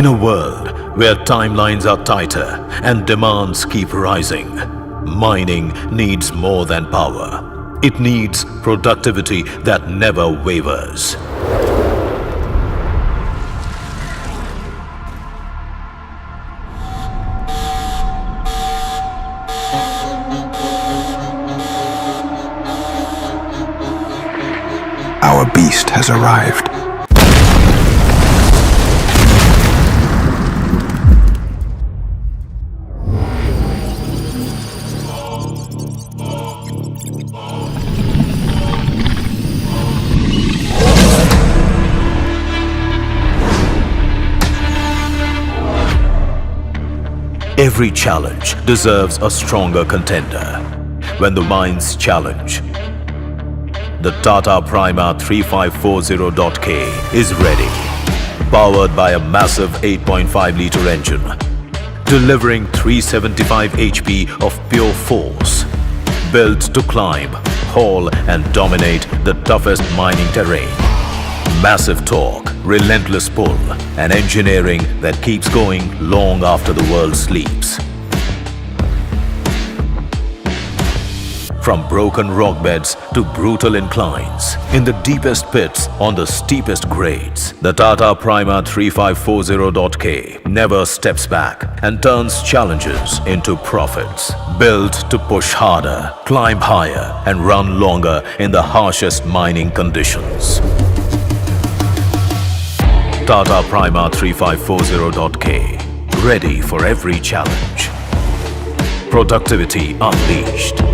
In a world where timelines are tighter and demands keep rising, mining needs more than power. It needs productivity that never wavers. Our beast has arrived. Every challenge deserves a stronger contender. When the mines challenge, the Tata Prima 3540.K is ready. Powered by a massive 8.5-liter engine, delivering 375 HP of pure force. Built to climb, haul and dominate the toughest mining terrain. Massive torque, relentless pull, and engineering that keeps going long after the world sleeps. From broken rock beds to brutal inclines, in the deepest pits on the steepest grades, the Tata Prima 3540.K never steps back and turns challenges into profits. Built to push harder, climb higher, and run longer in the harshest mining conditions. Tata Prima 3540.K, ready for every challenge. Productivity unleashed.